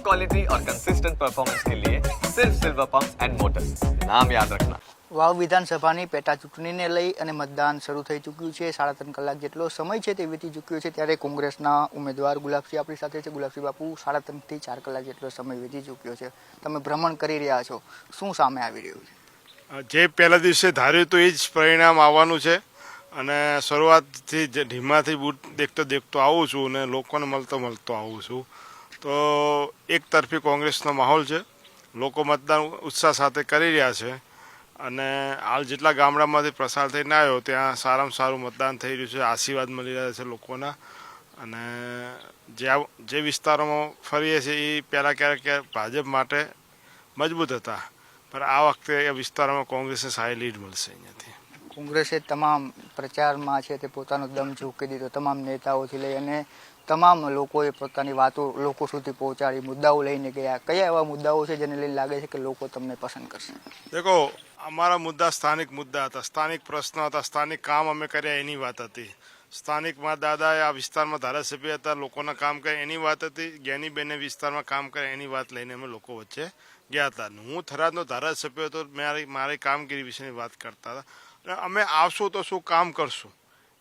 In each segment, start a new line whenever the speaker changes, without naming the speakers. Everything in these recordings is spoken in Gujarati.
क्वालिटी और कंसिस्टेंट परफॉर्मेंस के लिए सिर्फ सिल्वर पंप्स एंड मोटर्स, नाम याद रखना।
વાવ વિધાનસભાની પેટા ચૂંટણીને લઈ અને મતદાન શરૂ થઈ ચૂક્યું છે। 3.5 કલાક જેટલો સમય છે તે વીતી ચૂક્યો છે, ત્યારે કોંગ્રેસના ઉમેદવાર ગુલાબસિંહ આપણી સાથે છે। ગુલાબસિંહ બાપુ, 3.5 થી 4 કલાક જેટલો સમય વીતી ચૂક્યો છે, તમે ભ્રમણ કરી રહ્યા છો, શું સામે આવી રહ્યું છે?
જે પહેલા દિવસે ધાર્યું તો એ જ પરિણામ આવવાનું છે અને શરૂઆતથી જ ધીમાથી બૂટ દેખતો આવું છું અને લોકોને મળતો આવું છું। તો એક તરફી કોંગ્રેસનો માહોલ છે, લોકો મતદાન ઉત્સાહ સાથે કરી રહ્યા છે અને હાલ જેટલા ગામડામાંથી પ્રસાર થઈને આવ્યો ત્યાં સારામાં સારું મતદાન થઈ રહ્યું છે, આશીર્વાદ મળી રહ્યા છે લોકોના। અને જે વિસ્તારોમાં ફરીએ છીએ એ પહેલાં ક્યારેક ભાજપ માટે મજબૂત હતા, પણ આ વખતે એ વિસ્તારોમાં કોંગ્રેસને સારી લીડ મળશે। અહીંયાથી
કોંગ્રેસે તમામ પ્રચારમાં છે તે પોતાનો દમ ઝૂકી દીધો, તમામ નેતાઓથી લઈ અને તમામ લોકોએ પોતાની વાતો લોકો સુધી પહોંચાડી, મુદ્દાઓ લઈને ગયા। કયા એવા મુદ્દાઓ છે જેને લઈને લાગે છે કે લોકો તમને પસંદ કરશે?
દેખો, અમારા મુદ્દા સ્થાનિક મુદ્દા હતા, સ્થાનિક પ્રશ્નો હતા, સ્થાનિક કામ અમે કર્યા એની વાત હતી। સ્થાનિકમાં દાદાએ આ વિસ્તારમાં ધારાસભ્ય હતા, લોકોના કામ કર્યા એની વાત હતી। જ્ઞાનીબેને વિસ્તારમાં કામ કર્યા એની વાત લઈને અમે લોકો વચ્ચે ગયા હતા। હું થરાદનો ધારાસભ્ય હતો, મારી કામગીરી વિશેની વાત કરતા હતા અને અમે આવશું તો શું કામ કરશું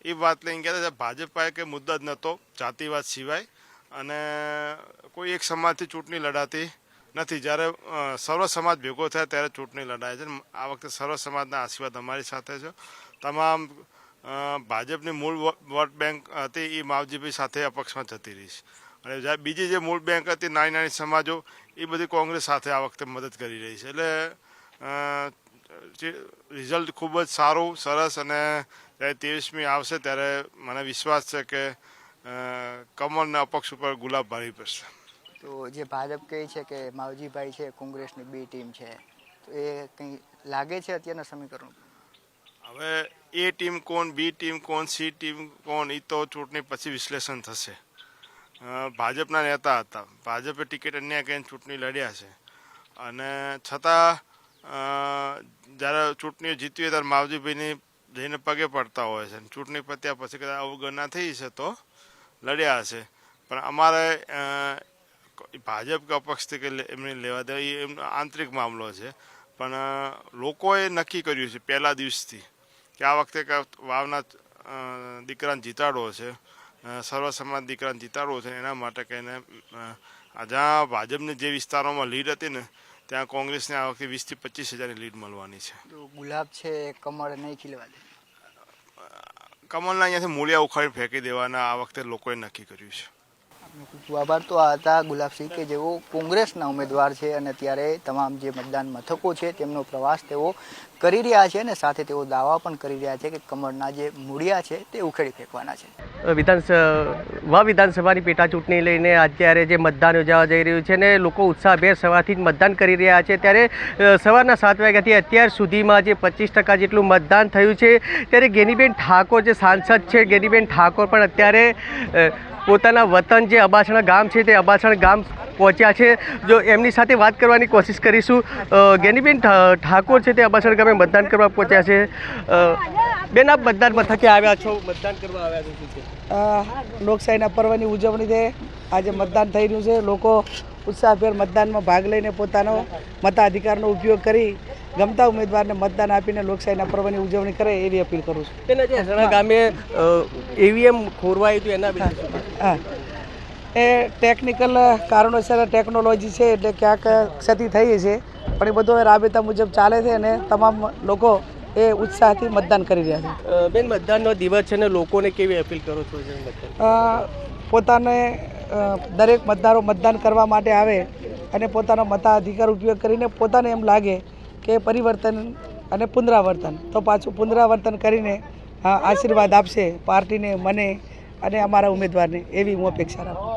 એ વાત લઈને ગયા હતા। ભાજપ પાસે કંઈ મુદ્દા જ નહોતો જાતિવાદ સિવાય, અને કોઈ એક સમાજથી ચૂંટણી લડાતી નથી। જ્યારે સર્વ સમાજ ભેગો થાય ત્યારે ચૂંટણી લડાય છે। આ વખતે સર્વ સમાજના આશીર્વાદ અમારી સાથે છે। તમામ ભાજપની મૂળ વોટ બેંક હતી એ માવજીભાઈ સાથે અપક્ષમાં જતી રહી છે, અને જ્યારે બીજી જે મૂળ બેંક હતી નાની સમાજો એ બધી કોંગ્રેસ સાથે આ વખતે મદદ કરી રહી છે। એટલે રિઝલ્ટ ખૂબ જ સારું, સરસ, અને જ્યારે 23મી આવશે ત્યારે મને વિશ્વાસ છે કે કમળના અપક્ષ ઉપર ગુલાબ ભારી પડશે।
તો જે ભાજપ કહે છે કે માવજીભાઈ છે કોંગ્રેસની બી ટીમ છે, તો એ કંઈ લાગે છે અત્યારના સમીકરણ?
હવે એ ટીમ કોણ, બી ટીમ કોણ, સી ટીમ કોણ, એ તો ચૂંટણી પછી વિશ્લેષણ થશે। ભાજપના નેતા હતા, ભાજપે ટિકિટ અન્યાય કરીને ચૂંટણી લડ્યા છે, અને છતાં જ્યારે ચૂંટણીઓ જીતી હોય ત્યારે માવજીભાઈની જઈને પગે પડતા હોય છે। ચૂંટણી પત્યા પછી કદાચ અવગણના થઈ છે તો લડ્યા હશે, પણ અમારે ભાજપ કે અપક્ષથી કે એમને લેવા દેવા એ એમનો આંતરિક મામલો છે। પણ લોકોએ નક્કી કર્યું છે પહેલા દિવસથી કે આ વખતે વાવના દીકરાને જીતાડવો છે, સર્વ સમાજ દીકરાને જીતાડવો છે। એના માટે કહીને જ્યાં ભાજપની જે વિસ્તારોમાં લીડ હતી ને ત્યાં કોંગ્રેસને આ વખતે 20 થી 25 હજારની લીડ મળવાની છે।
તો ગુલાબ છે કમળ નહીં ખીલવા દે,
કમળના અહીંયાથી મૂળિયા ઉખાડી ફેંકી દેવાના આ વખતે લોકોએ નક્કી કર્યું છે।
આભાર। તો આ હતા ગુલાબસિંહ કે જેઓ કોંગ્રેસના ઉમેદવાર છે અને ત્યારે તમામ જે મતદાન મથકો છે તેમનો પ્રવાસ તેઓ કરી રહ્યા છે અને સાથે તેઓ દાવા પણ કરી રહ્યા છે કે કમળના જે મૂળિયા છે તે ઉખેડી ફેંકવાના છે।
વિધાનસભાની પેટા ચૂંટણી લઈને અત્યારે જે મતદાન યોજાવા જઈ રહ્યું છે ને લોકો ઉત્સાહભેર સવારથી જ મતદાન કરી રહ્યા છે, ત્યારે સવારના 7 વાગ્યાથી અત્યાર સુધીમાં જે 25% જેટલું મતદાન થયું છે, ત્યારે ગેનીબેન ઠાકોર જે સાંસદ છે, ગેનીબેન ઠાકોર પણ અત્યારે પોતાના વતન જે અબાસણા ગામ છે તે અબાસણા ગામ પહોંચ્યા છે। જો એમની સાથે વાત કરવાની કોશિશ કરીશું। ગેનીબેન ઠાકોર છે તે અબાસણા ગામે મતદાન કરવા પહોંચ્યા છે। બેન, આપ મતદાન મથકે આવ્યા છો, મતદાન કરવા આવ્યા છો?
લોકશાહીના પર્વની ઉજવણી છે, આજે મતદાન થઈ રહ્યું છે। લોકો ઉત્સાહભેર મતદાનમાં ભાગ લઈને પોતાનો મતાધિકારનો ઉપયોગ કરી ગમતા ઉમેદવારને મતદાન આપીને લોકશાહીના પર્વની ઉજવણી કરે એવી અપીલ કરું છું।
તેના જે હરણા ગામે ઈવીએમ ખોરવાયું હતું એના વિશે?
હા, એ ટેકનિકલ કારણોસર ટેકનોલોજી છે એટલે ક્યાંક ક્ષતિ થઈ છે, પણ એ બધો રાબેતા મુજબ ચાલે છે અને તમામ લોકો એ ઉત્સાહથી મતદાન કરી રહ્યા છે।
બેન, મતદાનનો દિવસ છે ને લોકોને કેવી અપીલ કરો છો?
પોતાને દરેક મતદારો મતદાન કરવા માટે આવે અને પોતાનો મતાધિકાર ઉપયોગ કરીને પોતાને એમ લાગે કે પરિવર્તન અને પુનરાવર્તન, તો પાછું પુનરાવર્તન કરીને આશીર્વાદ આપશે પાર્ટીને, મને અને અમારા ઉમેદવારને, એવી હું અપેક્ષા રાખું।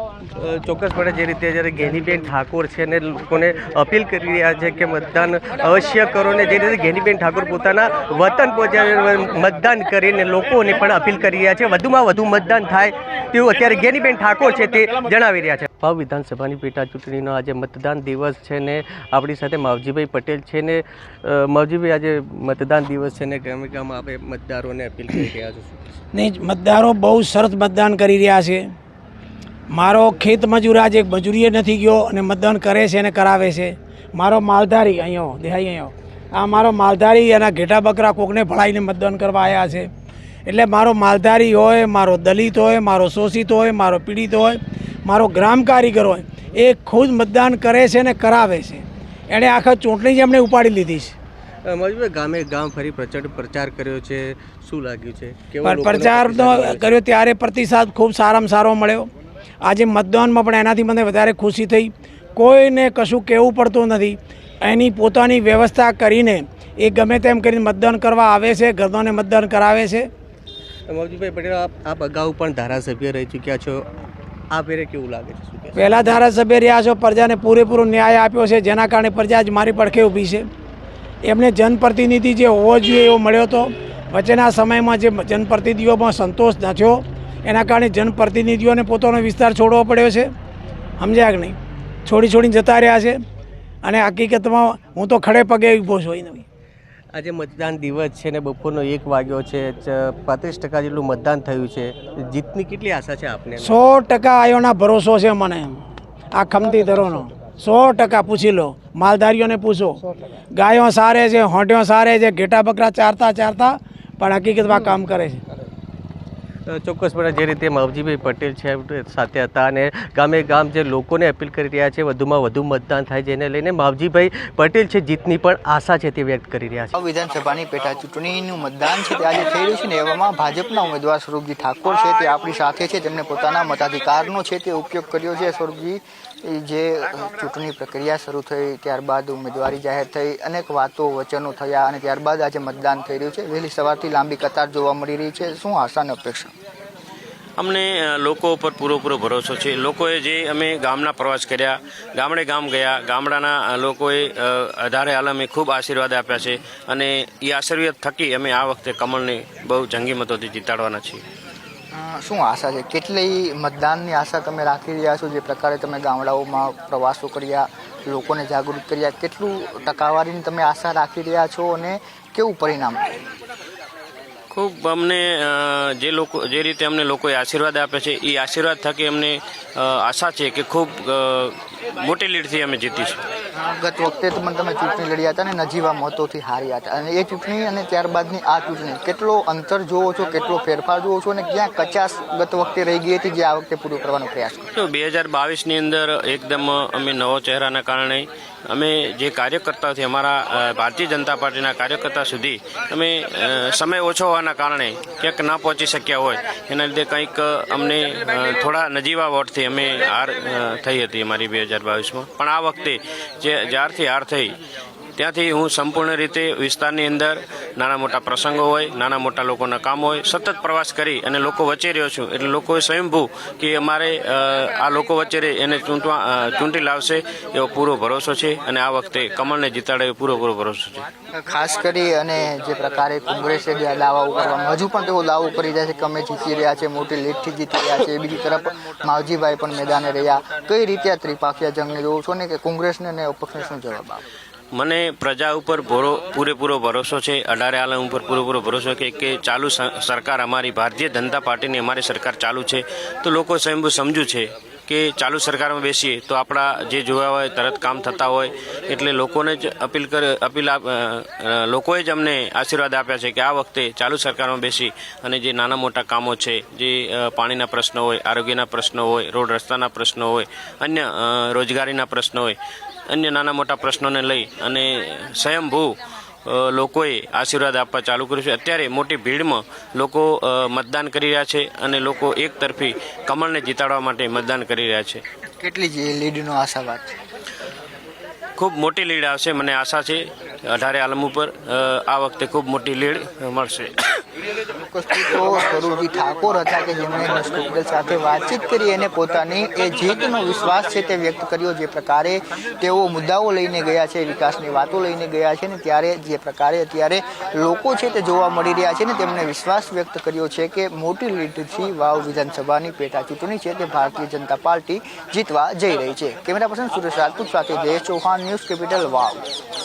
ચોક્કસપણે જે રીતે જ્યારે ગેનીબેન ઠાકોર છે ને લોકોને અપીલ કરી રહ્યા છે કે મતદાન અવશ્ય કરો, ને જે રીતે ગેનીબેન ઠાકોર પોતાના વતન પહોંચ્યા મતદાન કરીને લોકોને પણ અપીલ કરી રહ્યા છે વધુમાં વધુ મતદાન થાય તેવું અત્યારે ગેનીબેન ઠાકોર છે તે જણાવી રહ્યા છે। વાવ વિધાનસભાની પેટા ચૂંટણીનો આજે મતદાન દિવસ છે ને આપણી સાથે માવજીભાઈ પટેલ છે ને માવજીભાઈ, આજે મતદાન દિવસ છે ને ગામે ગામ આપણે મતદારોને અપીલ કરી રહ્યા છો?
નહીં, મતદારો બહુ સરસ મતદાન કરી રહ્યા છે મારો ખેત મજૂર આજે મજૂરીએ નથી ગયો અને મતદાન કરે છે અને કરાવે છે. મારો માલધારી અહીંયા દેખાય અહીંયા આ મારો માલધારી એના ઘેટા બકરા કોકને ભળાઈને મતદાન કરવા આવ્યા છે. એટલે મારો માલધારી હોય, મારો દલિત હોય, મારો શોષિત હોય, મારો પીડિત હોય, મારો ગ્રામ કારીગર હોય, એ ખુદ મતદાન કરે છે અને કરાવે છે. એણે આખા ચૂંટણી જ એમણે ઉપાડી લીધી છે.
મયુરભાઈ ગામે ગામ ફરી પ્રચંડ પ્રચાર કર્યો છે, શું લાગ્યું છે?
પણ પ્રચાર તો કર્યો ત્યારે પ્રતિસાદ ખૂબ સારામાં સારો મળ્યો. આજે મતદાનમાં પણ એનાથી મને વધારે ખુશી થઈ. કોઈને કશું કહેવું પડતું નથી. એની પોતાની વ્યવસ્થા કરીને એ ગમે તેમ કરીને મતદાન કરવા આવે છે, ગરબાને મતદાન કરાવે છે.
મયુરભાઈ પટેલ, આપ અગાઉ પણ ધારાસભ્ય રહી ચૂક્યા છો, આ ફેરે કેવું લાગે છે? શું કહેશો?
પહેલાં ધારાસભ્ય રહ્યા છો, પ્રજાને પૂરેપૂરો ન્યાય આપ્યો છે, જેના કારણે પ્રજા જ મારી પડખે ઊભી છે. એમને જનપ્રતિનિધિ જે હોવો જોઈએ એવો મળ્યો હતો. વચ્ચેના સમયમાં જે જનપ્રતિનિધિઓમાં સંતોષ ન થયો એના કારણે જનપ્રતિનિધિઓને પોતાનો વિસ્તાર છોડવો પડ્યો છે. સમજ્યા કે નહીં? છોડીને જતા રહ્યા છે. અને હકીકતમાં હું તો ખડે પગે ઊભો છું. નહીં,
આજે મતદાન દિવસ છે ને બપોરનો 1 વાગ્યો છે, 35% જેટલું મતદાન થયું છે. જીતની કેટલી આશા છે આપને?
100% આયોના ભરોસો છે મને. આ ખમતી ધરોનો 100% પૂછી લો, માલધારીઓને પૂછો. ગાયો સારે છે, હોંટિયો સારે છે, ઘેટા બકરા ચારતા પણ હકીકતમાં કામ કરે છે.
ચોક્કસપણે જે રીતે માવજીભાઈ પટેલ છે સાથે હતા અને ગામે ગામ જે લોકોને અપીલ કરી રહ્યા છે વધુમાં વધુ મતદાન થાય, જેને લઈને માવજીભાઈ પટેલ છે જીતની પણ આશા છે તે વ્યક્ત કરી રહ્યા છે.
વિધાનસભાની પેટા ચૂંટણીનું મતદાન છે તે આજે થઈ રહ્યું છે ને એવામાં ભાજપના ઉમેદવાર સ્વરૂપજી ઠાકોર છે તે આપણી સાથે છે. તેમને પોતાના મતાધિકારનો છે તે ઉપયોગ કર્યો છે. સ્વરૂપજી, જે ચૂંટણી પ્રક્રિયા શરૂ થઈ ત્યારબાદ ઉમેદવારી જાહેર થઈ, અનેક વાતો વચનો થયા અને ત્યારબાદ આજે મતદાન થઈ રહ્યું છે. વહેલી સવારથી લાંબી કતાર જોવા મળી રહી છે. શું આશા અને અપેક્ષા?
અમને લોકો ઉપર પૂરો ભરોસો છે. લોકોએ જે અમે ગામના પ્રવાસ કર્યા, ગામડે ગામ ગયા, ગામડાના લોકોએ અઢારે આલમે ખૂબ આશીર્વાદ આપ્યા છે અને એ આશીર્વાદ થકી અમે આ વખતે કમળને બહુ જંગી મતોથી જીતાડવાના છીએ.
શું આશા છે? કેટલી મતદાનની આશા તમે રાખી રહ્યા છો? જે પ્રકારે તમે ગામડાઓમાં પ્રવાસો કર્યા, લોકોને જાગૃત કર્યા, કેટલું ટકાવારીની તમે આશા રાખી રહ્યા છો અને કેવું પરિણામ?
ખૂબ અમને જે રીતે અમને લોકોએ આશીર્વાદ આપ્યા છે એ આશીર્વાદ થકી અમને આશા છે કે ખૂબ મોટી લીડથી અમે જીતીશું.
ગત વખતે તમે ચૂંટણી લડ્યા હતા અને નજીવા મતોથી હાર્યા હતા, અને એ ચૂંટણી અને ત્યારબાદની આ ચૂંટણી કેટલો અંતર જોવો છો, કેટલો ફેરફાર જોવો છો અને ક્યાં કચાશ ગત વખતે રહી ગઈ હતી જે આ વખતે પૂરું કરવાનો પ્રયાસ કર્યો?
2022ની અંદર એકદમ અમે નવો ચહેરાના કારણે અમે જે કાર્યકર્તાઓથી અમારા ભારતીય જનતા પાર્ટીના કાર્યકર્તા સુધી અમે સમય ઓછો હોવાના કારણે ક્યાંક ના પહોંચી શક્યા હોય એના લીધે કંઈક અમને થોડા નજીવા વોટથી અમે હાર થઈ હતી અમારી 2022માં. પણ આ વખતે જ્યારથી હાર થઈ ત્યાંથી હું સંપૂર્ણ રીતે વિસ્તારની અંદર નાના મોટા પ્રસંગો હોય, નાના મોટા લોકોના કામ હોય, સતત પ્રવાસ કરી અને લોકો વચ્ચે રહ્યો છું. એટલે લોકોએ સ્વયંભૂ કે અમારે આ લોકો વચ્ચે એને ચૂંટી લાવશે એવો પૂરો ભરોસો છે અને આ વખતે કમળને જીતાડે એવો પૂરો ભરોસો છે.
ખાસ કરી અને જે પ્રકારે કોંગ્રેસે દાવાઓ કરવામાં હજુ પણ તેઓ દાવો કરી રહ્યા છે કે અમે જીતી રહ્યા છે, મોટી લીડથી જીતી રહ્યા છે. બીજી તરફ માવજીભાઈ પણ મેદાને રહ્યા. કઈ રીતે આ ત્રિપાખીય જંગને જોવો છો ને કે કોંગ્રેસને અને અપક્ષને શું જવાબ આપે?
મને પ્રજા ઉપર પૂરેપૂરો ભરોસો છે, અઢારે આલમ ઉપર પૂરેપૂરો ભરોસો કે ચાલુ સરકાર અમારી ભારતીય જનતા પાર્ટીની અમારી સરકાર ચાલુ છે. તો લોકો સ્વયંભૂ સમજુ છે કે ચાલુ સરકારમાં બેસીએ તો આપણા જે જોયા હોય તરત કામ થતા હોય. એટલે લોકોને જ લોકોએ જ અમને આશીર્વાદ આપ્યા છે કે આ વખતે ચાલુ સરકારમાં બેસી અને જે નાના મોટા કામો છે, જે પાણીના પ્રશ્નો હોય, આરોગ્યના પ્રશ્નો હોય, રોડ રસ્તાના પ્રશ્નો હોય, અન્ય રોજગારીના પ્રશ્નો હોય, અન્ય નાના મોટા પ્રશ્નોને લઈ અને સ્વયંભૂ લોકોએ આશીર્વાદ આપવા ચાલુ કર્યું છે. અત્યારે મોટી ભીડમાં લોકો મતદાન કરી રહ્યા છે અને લોકો એક તરફી કમળને જીતાડવા માટે મતદાન કરી રહ્યા છે.
કેટલી લીડનો આશાવાદ છે?
ખૂબ મોટી લીડ આવશે, મને આશા છે. અઢારે આલમ ઉપર આ વખતે ખૂબ મોટી લીડ મળશે.
સ્વરૂપજી ઠાકોર હતા કે જેમણે પટેલ સાથે વાતચીત કરી અને પોતાની એ જીતનો વિશ્વાસ છે તે વ્યક્ત કર્યો. જે પ્રકારે તેઓ મુદ્દાઓ લઈને ગયા છે, વિકાસની વાતો લઈને ગયા છે ને ત્યારે જે પ્રકારે અત્યારે લોકો છે તે જોવા મળી રહ્યા છે ને તેમણે વિશ્વાસ વ્યક્ત કર્યો છે કે મોટી લીડથી વાવ વિધાનસભાની પેટા ચૂંટણી છે તે ભારતીય જનતા પાર્ટી જીતવા જઈ રહી છે. કેમેરા પર્સન સુરેશ રાજપૂત સાથે જયેશ ચૌહાણ, ન્યૂઝ કેપિટલ વાવ.